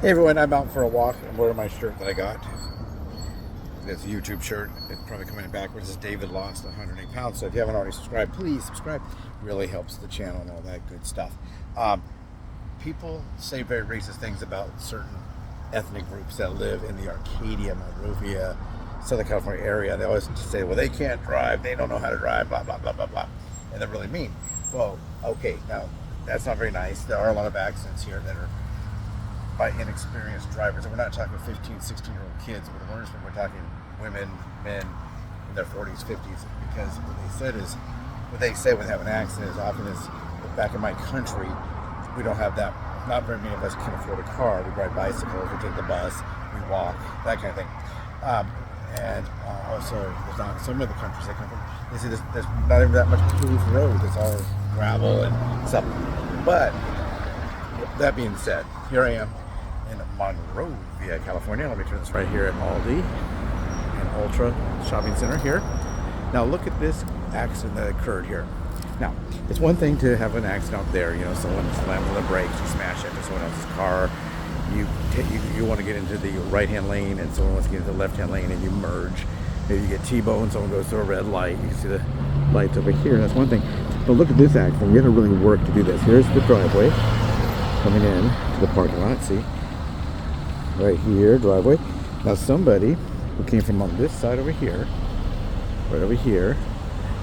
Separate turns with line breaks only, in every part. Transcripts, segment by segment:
Hey everyone, I'm out for a walk. I'm wearing my shirt that I got. It's a YouTube shirt. It's probably coming in backwards. It's David lost 108 pounds. So if you haven't already subscribed, please subscribe. Really helps the channel and all that good stuff. People say very racist things about certain ethnic groups that live in the Arcadia, Monrovia, Southern California area. They always say, well, they can't drive. They don't know how to drive, blah, blah, blah, blah, blah. And they're really mean. Well, okay, now that's not very nice. There are a lot of accidents here that are by inexperienced drivers, and we're not talking 15, 16-year-old kids with learners, but we're talking women, men in their 40s, 50s, because what they say when they have an accident is often is, back in my country, we don't have that, not very many of us can afford a car. We ride bicycles, we take the bus, we walk, that kind of thing. And also, there's not some other countries that come from, they say there's not even that much paved road, it's all gravel and stuff. But that being said, here I am in Monrovia, California. Let me turn this right here at Aldi and Ultra Shopping Center here. Now look at this accident that occurred here. Now, it's one thing to have an accident out there, someone slams on the brakes, you smash into someone else's car, you want to get into the right-hand lane and someone wants to get into the left-hand lane and you merge. Maybe you get T-boned, someone goes through a red light, you can see the lights over here, that's one thing. But look at this accident, you have to really work to do this. Here's the driveway coming in to the parking lot, see? Right here, driveway. Now somebody who came from on this side over here, right over here,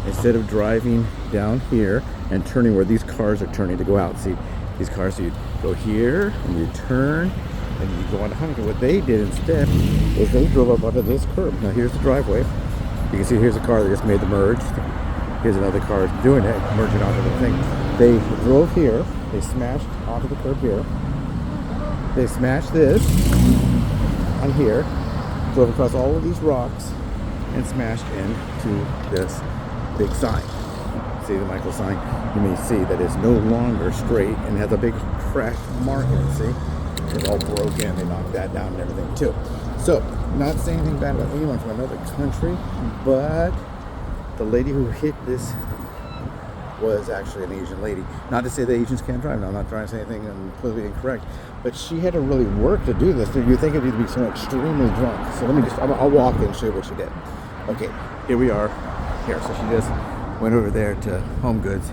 instead of driving down here and turning where these cars are turning to go out, see, these cars, so you go here and you turn and you go on to Huntington. What they did instead is they drove up onto this curb. Now here's the driveway. You can see here's a car that just made the merge. Here's another car doing it, merging onto the thing. They drove here, they smashed onto the curb here. They smashed this on here, drove across all of these rocks, and smashed into this big sign. See the Michael sign? You may see that it's no longer straight and has a big crash mark in it, see? It's all broken, they knocked that down and everything too. So, not saying anything bad about anyone from another country, but the lady who hit this was actually an Asian lady. Not to say that Asians can't drive. No, I'm not trying to say anything completely incorrect. But she had to really work to do this. You think it'd be someone extremely drunk. So I'll walk in and show you what she did. Okay, here we are. Here, so she just went over there to Home Goods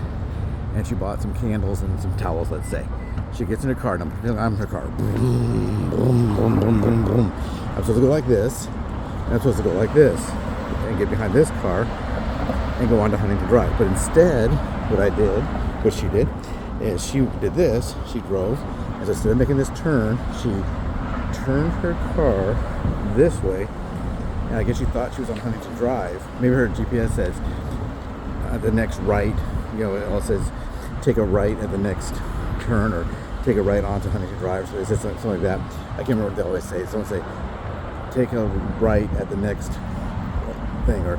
and she bought some candles and some towels, let's say. She gets in her car, and I'm in her car. Boom, boom, boom, boom, boom, boom. I'm supposed to go like this, and I'm supposed to go like this, and get behind this car and go on to Huntington Drive. But instead, what she did, is she did this. She drove, and instead of making this turn, she turned her car this way, and I guess she thought she was on Huntington Drive. Maybe her GPS says the next right, it all says take a right at the next turn, or take a right onto Huntington Drive. So it's just something like that. I can't remember what they always say. Someone say take a right at the next thing, or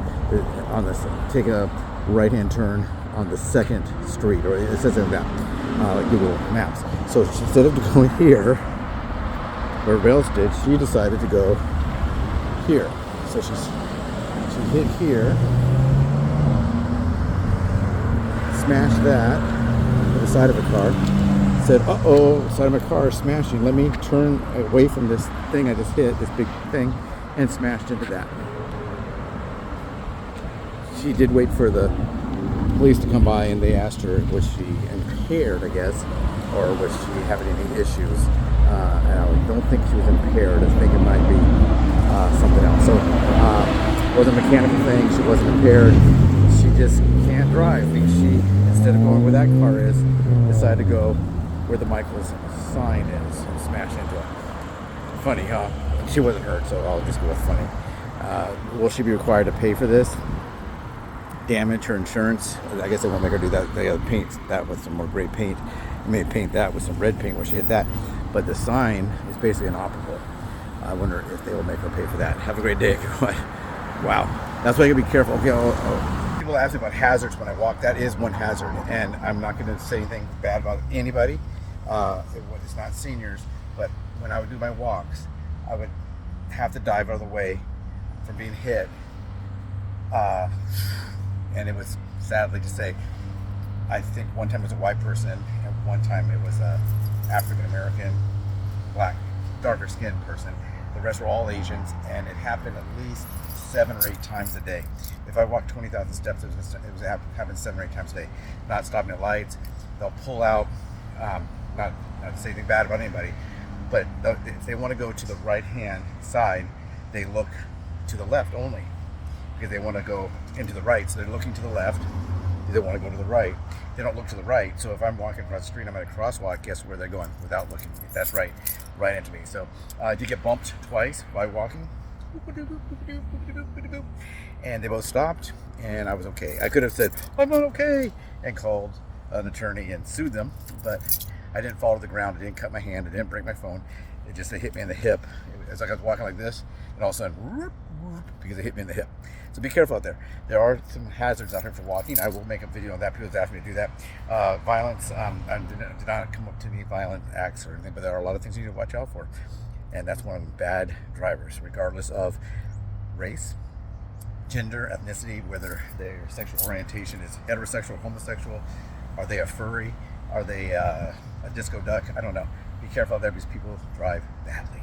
on this, take a right-hand turn on the second street, or it says in that like Google Maps. So instead of going here where everybody else did, she decided to go here. So she hit here, smashed that to the side of the car, said, uh-oh, side of my car is smashing, let me turn away from this thing I just hit, this big thing, and smashed into that. She did wait for the police to come by, and they asked her, was she impaired, I guess, or was she having any issues? And I don't think she was impaired. I think it might be something else. So it wasn't a mechanical thing. She wasn't impaired. She just can't drive. I think she, instead of going where that car is, decided to go where the Michael's sign is and smash into it. Funny, huh? She wasn't hurt, so I'll just go with funny. Will she be required to pay for this? Damage her insurance? I guess they won't make her do that. They gotta paint that with some more gray paint. You may paint that with some red paint where she hit that. But the sign is basically inoperable. I wonder if they will make her pay for that. Have a great day, everyone. Wow. That's why you gotta be careful. Okay, people ask me about hazards when I walk. That is one hazard. And I'm not gonna say anything bad about anybody. It's not seniors. But when I would do my walks, I would have to dive out of the way from being hit. And it was, sadly to say, I think one time it was a white person, and one time it was a African American black darker skinned person. The rest were all Asians, and it happened at least 7 or 8 times a day. If I walked 20,000 steps, it was happening 7 or 8 times a day. Not stopping at lights. They'll pull out. Not to say anything bad about anybody, but if they want to go to the right hand side, they look to the left only because they want to go into the right. So they're looking to the left. They want to go to the right. They don't look to the right. So if I'm walking across the street, I'm at a crosswalk. Guess where they're going without looking? That's right into me. So I did get bumped twice by walking, and they both stopped, and I was okay. I could have said I'm not okay and called an attorney and sued them, but I didn't fall to the ground. I didn't cut my hand. I didn't break my phone. It just hit me in the hip. It was like I was walking like this, and all of a sudden, whoop, whoop, because it hit me in the hip. So be careful out there. There are some hazards out here for walking. I will make a video on that. People have asked me to do that. Violence, did not come up to me violent acts or anything, but there are a lot of things you need to watch out for. And that's one of them, bad drivers, regardless of race, gender, ethnicity, whether their sexual orientation is heterosexual, homosexual, are they a furry, are they a disco duck, I don't know. Be careful out there because people drive badly.